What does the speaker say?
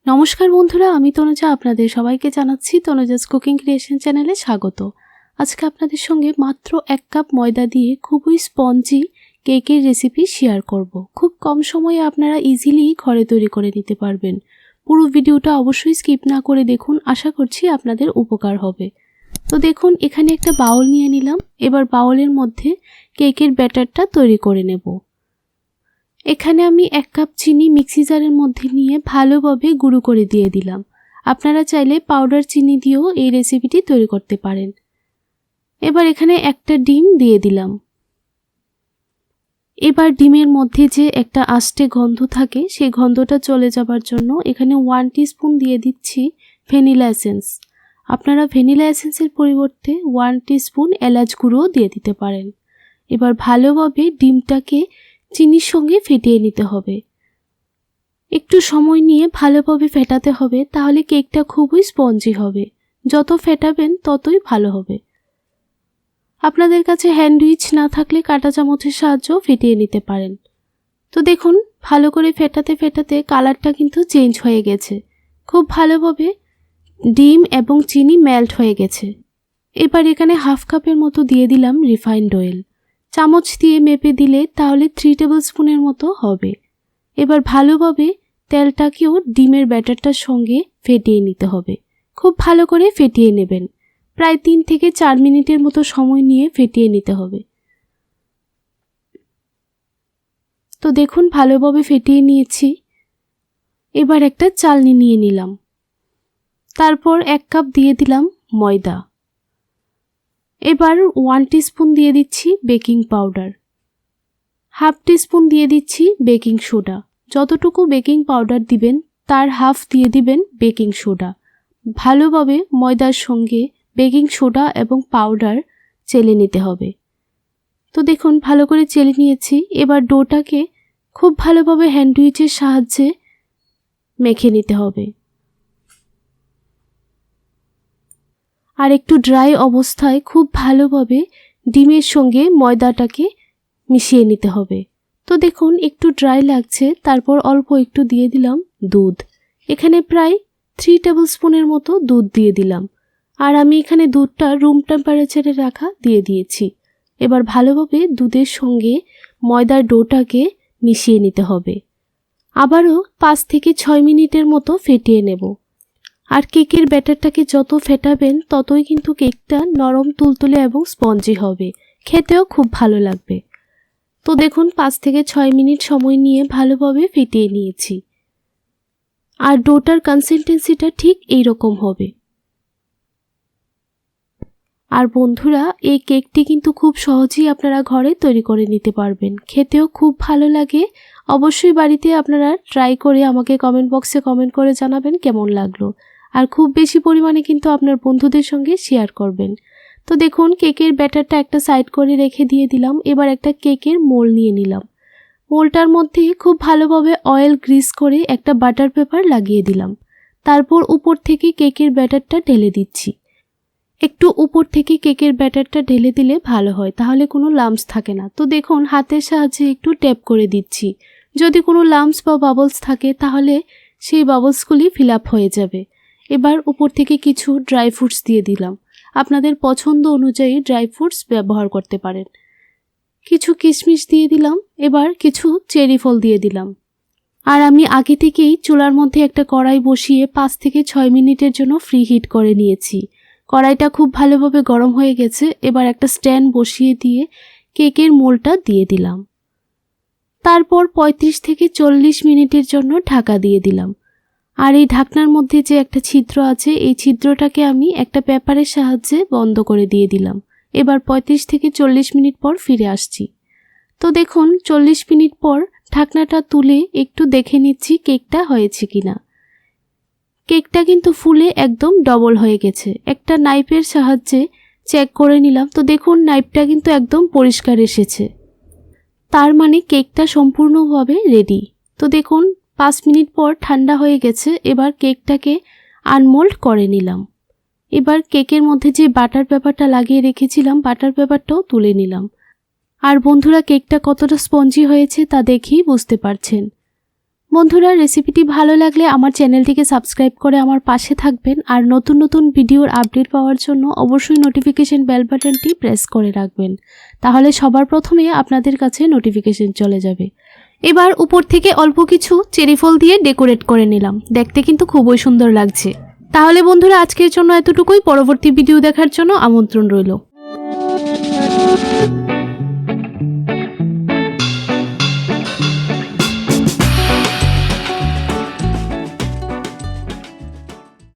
নমস্কার বন্ধুরা, আমি তনুজা আপনাদের সবাইকে জানাচ্ছি তনুজাস কুকিং ক্রিয়েশন চ্যানেলে স্বাগত। আজকে আপনাদের সঙ্গে মাত্র 1 কাপ ময়দা দিয়ে খুবই স্পঞ্জি কেকের রেসিপি শেয়ার করব। খুব কম সময়ে আপনারা ইজিলি ঘরে তৈরি করে নিতে পারবেন। পুরো ভিডিওটা অবশ্যই স্কিপ না করে দেখুন, আশা করছি আপনাদের উপকার হবে। তো দেখুন, এখানে একটা বাউল নিয়ে নিলাম। এবার বাউলের মধ্যে কেকের ব্যাটারটা তৈরি করে নেব। এখানে আমি 1 কাপ চিনি মিক্সি জারের মধ্যে নিয়ে ভালোভাবে গুঁড়ো করে দিয়ে দিলাম। আপনারা চাইলে পাউডার চিনি দিয়েও এই রেসিপিটি তৈরি করতে পারেন। এবার এখানে একটা ডিম দিয়ে দিলাম। এবার ডিমের মধ্যে যে একটা আষ্টে গন্ধ থাকে সেই গন্ধটা চলে যাবার জন্য এখানে 1 টিস্পুন দিয়ে দিচ্ছি ভ্যানিলা এসেন্স। আপনারা ভ্যানিলা এসেন্সের পরিবর্তে 1 টিস্পুন এলাচ গুঁড়োও দিয়ে দিতে পারেন। এবার ভালোভাবে ডিমটাকে চিনির সঙ্গে ফেটিয়ে নিতে হবে। একটু সময় নিয়ে ভালোভাবে ফেটাতে হবে, তাহলে কেকটা খুবই স্পঞ্জি হবে। যত ফেটাবেন ততই ভালো হবে। আপনাদের কাছে হ্যান্ড উইচ না থাকলে কাঁটা চামচের সাহায্যেও ফেটিয়ে নিতে পারেন। তো দেখুন, ভালো করে ফেটাতে ফেটাতে কালারটা কিন্তু চেঞ্জ হয়ে গেছে। খুব ভালোভাবে ডিম এবং চিনি মেল্ট হয়ে গেছে। এবার এখানে হাফ কাপের মতো দিয়ে দিলাম রিফাইন্ড অয়েল। চামচ দিয়ে মেপে দিলে তাহলে 3 টেবিল স্পুনের মতো হবে। এবার ভালোভাবে তেলটাকেও ডিমের ব্যাটারটার সঙ্গে ফেটিয়ে নিতে হবে। খুব ভালো করে ফেটিয়ে নেবেন। প্রায় 3 থেকে 4 মিনিটের মতো সময় নিয়ে ফেটিয়ে নিতে হবে। তো দেখুন, ভালোভাবে ফেটিয়ে নিয়েছি। এবার একটা চালনি নিয়ে নিলাম। তারপর 1 কাপ দিয়ে দিলাম ময়দা। এবার 1 টিস্পুন দিয়ে দিচ্ছি বেকিং পাউডার, হাফ টিস্পুন দিয়ে দিচ্ছি বেকিং সোডা। যতটুকু বেকিং পাউডার দিবেন তার হাফ দিয়ে দিবেন বেকিং সোডা। ভালোভাবে ময়দার সঙ্গে বেকিং সোডা এবং পাউডার চেলে নিতে হবে। তো দেখুন, ভালো করে চেলে নিয়েছি। এবার ডোটাকে খুব ভালোভাবে হ্যান্ড উইচের সাহায্যে মেখে নিতে হবে। আর একটু ড্রাই অবস্থায় খুব ভালোভাবে ডিমের সঙ্গে ময়দাটাকে মিশিয়ে নিতে হবে। তো দেখুন, একটু ড্রাই লাগছে। তারপর অল্প একটু দিয়ে দিলাম দুধ। এখানে প্রায় 3 টেবিল স্পুনের মতো দুধ দিয়ে দিলাম। আর আমি এখানে দুধটা রুম টেম্পারেচারে রাখা দিয়ে দিয়েছি। এবার ভালোভাবে দুধের সঙ্গে ময়দার ডোটাকে মিশিয়ে নিতে হবে। আবারও 5 থেকে 6 মিনিটের মতো ফেটিয়ে নেব। আর কেকের ব্যাটারটাকে যত ফেটাবেন ততই কিন্তু কেকটা নরম তুলতুলে এবং স্পঞ্জি হবে, খেতেও খুব ভালো লাগবে। তো দেখুন, 5 থেকে 6 মিনিট সময় নিয়ে ভালোভাবে ফেটিয়ে নিয়েছি। আর ডোটার কনসিস্টেন্সিটা ঠিক এই রকম হবে। আর বন্ধুরা, এই কেকটি কিন্তু খুব সহজেই আপনারা ঘরে তৈরি করে নিতে পারবেন। খেতেও খুব ভালো লাগে। অবশ্যই বাড়িতে আপনারা ট্রাই করে আমাকে কমেন্ট বক্সে কমেন্ট করে জানাবেন কেমন লাগলো। আর খুব বেশি পরিমাণে কিন্তু আপনার বন্ধুদের সঙ্গে শেয়ার করবেন। তো দেখুন, কেকের ব্যাটারটা একটা সাইড করে রেখে দিয়ে দিলাম। এবার একটা কেকের মোল নিয়ে নিলাম। মোলটার মধ্যে খুব ভালোভাবে অয়েল গ্রিস করে একটা বাটার পেপার লাগিয়ে দিলাম। তারপর উপর থেকে কেকের ব্যাটারটা ঢেলে দিচ্ছি। একটু উপর থেকে কেকের ব্যাটারটা ঢেলে দিলে ভালো হয়, তাহলে কোনো লাম্পস থাকে না। তো দেখুন, হাতের সাহায্যে একটু ট্যাপ করে দিচ্ছি। যদি কোনো লাম্পস বা বাবলস থাকে তাহলে সেই বাবলসগুলি ফিল আপ হয়ে যাবে। এবার উপর থেকে কিছু ড্রাই ফ্রুটস দিয়ে দিলাম। আপনাদের পছন্দ অনুযায়ী ড্রাই ফ্রুটস ব্যবহার করতে পারেন। কিছু কিশমিশ দিয়ে দিলাম। এবার কিছু চেরি ফল দিয়ে দিলাম। আর আমি আগে থেকেই চুলার মধ্যে একটা কড়াই বসিয়ে 5 থেকে 6 মিনিটের জন্য ফ্রি হিট করে নিয়েছি। কড়াইটা খুব ভালোভাবে গরম হয়ে গেছে। এবার একটা স্ট্যান্ড বসিয়ে দিয়ে কেকের মোলটা দিয়ে দিলাম। তারপর 35 থেকে 40 মিনিটের জন্য ঢাকা দিয়ে দিলাম। আর এই ঢাকনার মধ্যে যে একটা ছিদ্র আছে, এই ছিদ্রটাকে আমি একটা পেপারের সাহায্যে বন্ধ করে দিয়ে দিলাম। এবার 35 থেকে 40 মিনিট পর ফিরে আসছি। তো দেখুন, 40 মিনিট পর ঢাকনাটা তুলে একটু দেখে নিচ্ছি কেকটা হয়েছে কিনা। কেকটা কিন্তু ফুলে একদম ডবল হয়ে গেছে। একটা নাইফের সাহায্যে চেক করে নিলাম। তো দেখুন, নাইফটা কিন্তু একদম পরিষ্কার এসেছে। তার মানে কেকটা সম্পূর্ণভাবে রেডি। তো দেখুন, 5 মিনিট পর ঠান্ডা হয়ে গেছে। এবার কেকটাকে আনমোল্ড করে নিলাম। এবার কেকের মধ্যে যে বাটার পেপারটা লাগিয়ে রেখেছিলাম, বাটার পেপারটাও তুলে নিলাম। আর বন্ধুরা, কেকটা কতটা স্পঞ্জি হয়েছে তা দেখেই বুঝতে পারছেন। বন্ধুরা, রেসিপিটি ভালো লাগলে আমার চ্যানেলটিকে সাবস্ক্রাইব করে আমার পাশে থাকবেন আর নতুন নতুন ভিডিওর আপডেট পাওয়ার জন্য অবশ্যই নোটিফিকেশন বেল বাটনটি প্রেস করে রাখবেন। তাহলে সবার প্রথমে আপনাদের কাছে নোটিফিকেশন চলে যাবে। এবার উপর থেকে অল্প কিছু চেরি ফল দিয়ে ডেকোরেট করে নিলাম। দেখতে কিন্তু খুবই সুন্দর লাগছে। তাহলে বন্ধুরা, আজকের জন্য এতটুকুই। পরবর্তী ভিডিও দেখার জন্য আমন্ত্রণ রইল।